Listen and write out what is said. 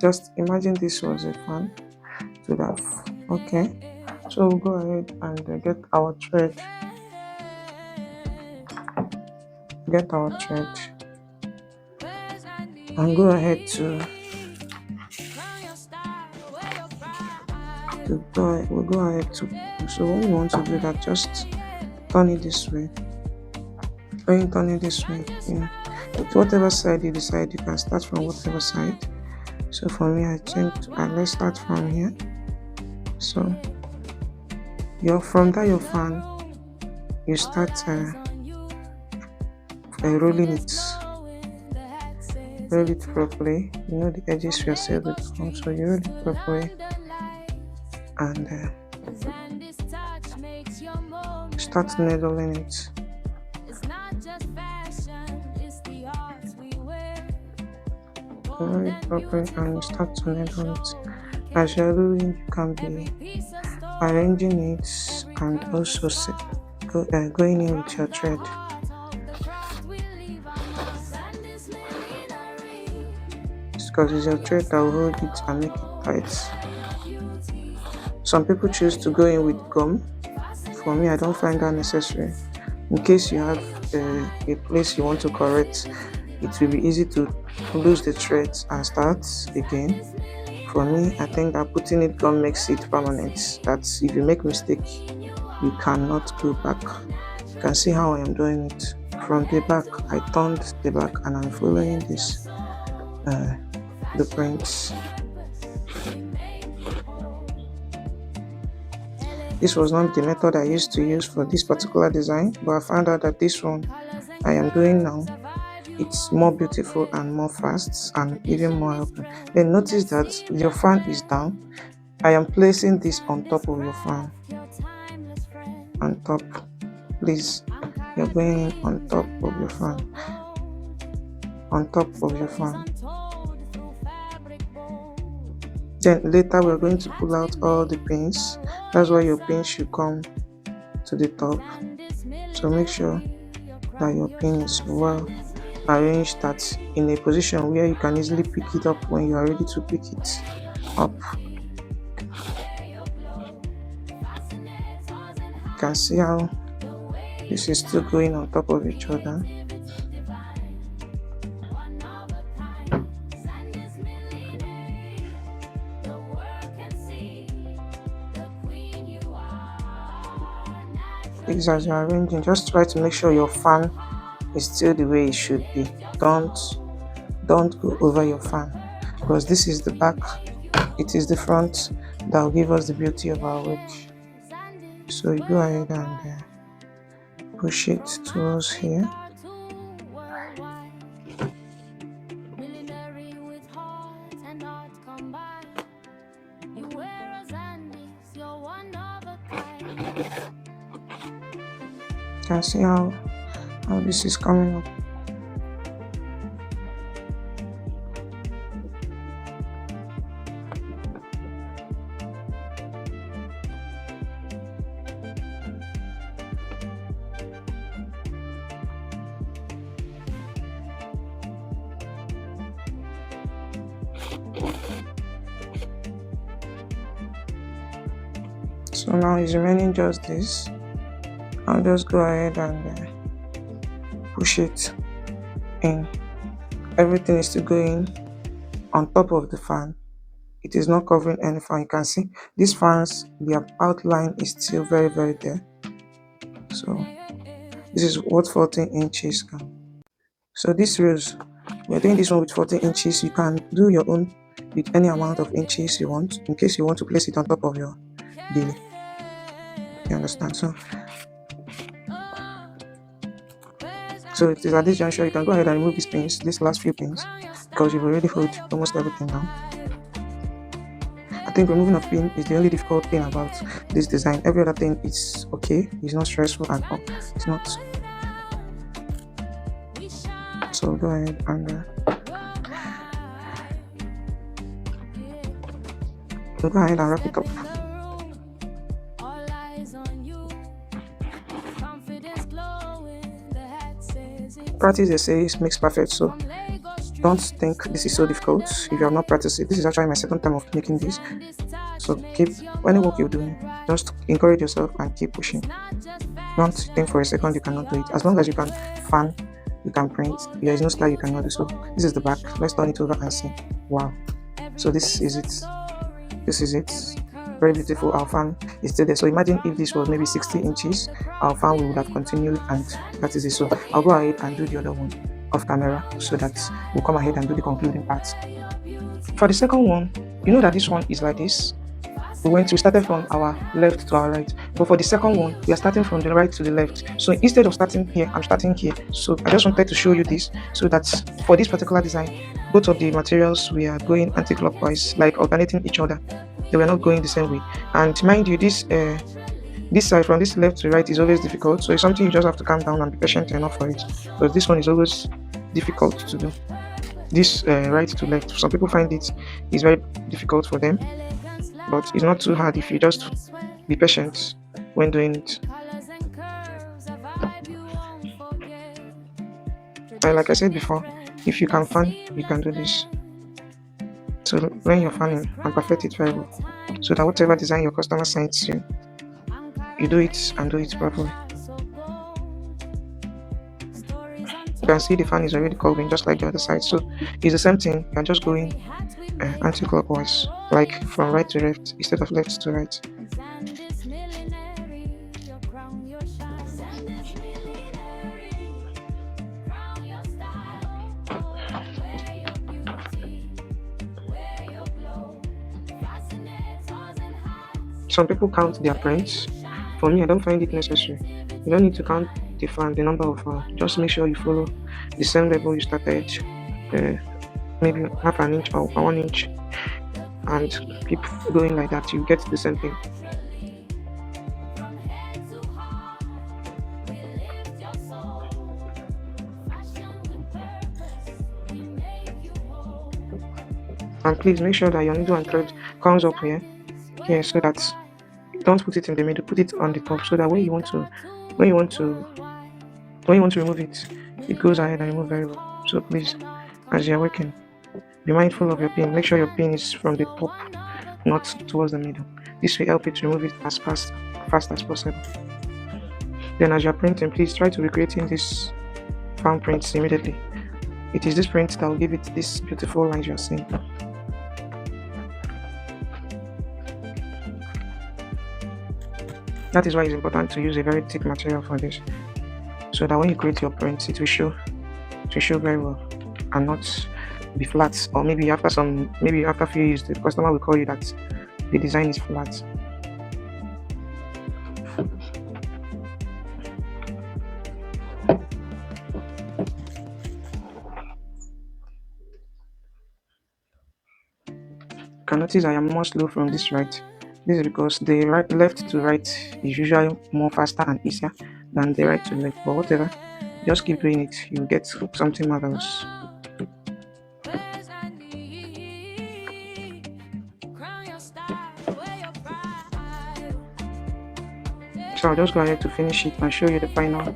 just imagine this was a fan to that. Okay, so we'll go ahead and get our thread and go ahead we'll go ahead to so when you want to do that, just turn it this way. When you turn it this way, yeah, whatever side you decide, you can start from whatever side. So for me, I changed and let's start from here. So from that your fan, you start rolling it. Roll it properly. You know the edges we are sealed with gum, so you roll it properly and start needling it. Roll it properly and start to needle it. As you're rolling, you can be arranging it and also going in with your thread. Because it's your thread that will hold it and make it tight. Some people choose to go in with gum. For me, I don't find that necessary. In case you have a place you want to correct, it will be easy to lose the threads and start again. For me, I think that putting it gum makes it permanent. That if you make mistake, you cannot go back. You can see how I am doing it. From the back, I turned the back and I'm following this the prints. This was not the method I used to use for this particular design, but I found out that this one I am doing now, it's more beautiful and more fast and even more open. Then notice that your fan is down. I am placing this on top of your fan. On top, please, you're going in on top of your fan. On top of your fan. Then later we're going to pull out all the pins. That's why your pin should come to the top. So make sure that your pin is well arranged, that in a position where you can easily pick it up when you are ready to pick it up. You can see how this is still going on top of each other. Please, as you're arranging, just try to make sure your fan is still the way it should be. Don't go over your fan, because this is the back, it is the front that will give us the beauty of our work. So you go ahead and push it towards here. You can see how this is coming up. So now it's remaining just this. I'll just go ahead and push it in. Everything is still going on top of the fan. It is not covering any fan. You can see these fans, their outline is still very, very there. So this is what 14 inches can. So this rows, we're doing this one with 14 inches. You can do your own with any amount of inches you want, in case you want to place it on top of your daily. You understand? So it is at this juncture you can go ahead and remove these pins, these last few pins, because you've already held almost everything down. I think removing a pin is the only difficult thing about this design. Every other thing is okay, it's not stressful at all. It's not. So go ahead and wrap it up. Practice, they say, makes perfect. So Don't think this is so difficult if you have not practiced it. This is actually my second time of making this. So keep any work you're doing, just encourage yourself and keep pushing. Don't think for a second you cannot do it. As long as you can fan, you can print, there is no style you cannot do. So this is the back. Let's turn it over and see. Wow. So this is it. This is it. Very beautiful. Our fan is still there. So imagine if this was maybe 60 inches, our fan would have continued, and that is it. So I'll go ahead and do the other one off camera so that we'll come ahead and do the concluding part. For the second one, you know that this one is like this. We started from our left to our right, but for the second one we are starting from the right to the left. So instead of starting here, I'm starting here. So I just wanted to show you this so that for this particular design, both of the materials we are going anti-clockwise, like alternating each other. They were not going the same way. And mind you, this side from this left to right is always difficult, so it's something you just have to calm down and be patient enough for it, because this one is always difficult to do. This right to left, some people find it is very difficult for them, but it's not too hard if you just be patient when doing it. And like I said before, if you can fan, you can do this. So learn your fanning and perfect it very well, so that whatever design your customer sends you, you do it and do it properly. You can see the fan is already curving just like the other side, so it's the same thing. You're just going anti-clockwise, like from right to left instead of left to right. Some people count their prints. For me, I don't find it necessary. You don't need to count the number of just make sure you follow the same level you started, maybe half an inch or 1 inch, and keep going like that. You get the same thing. And please make sure that your needle and thread comes up here, so that don't put it in the middle, put it on the top, so that when you want to remove it, it goes ahead and remove very well. So please, as you're working, be mindful of your pin. Make sure your pin is from the top, not towards the middle. This will help you to remove it as fast as possible. Then as you're printing, please try to recreating this fan prints immediately. It is this print that will give it this beautiful lines you're seeing. That is why it's important to use a very thick material for this, so that when you create your prints, it will show very well and not be flat. Or maybe after a few years, the customer will call you that the design is flat. You can notice I am more slow from this right. This is because the left to right is usually more faster and easier than the right to left. But whatever, just keep doing it. You'll get something marvelous. So I'll just go ahead to finish it and show you the final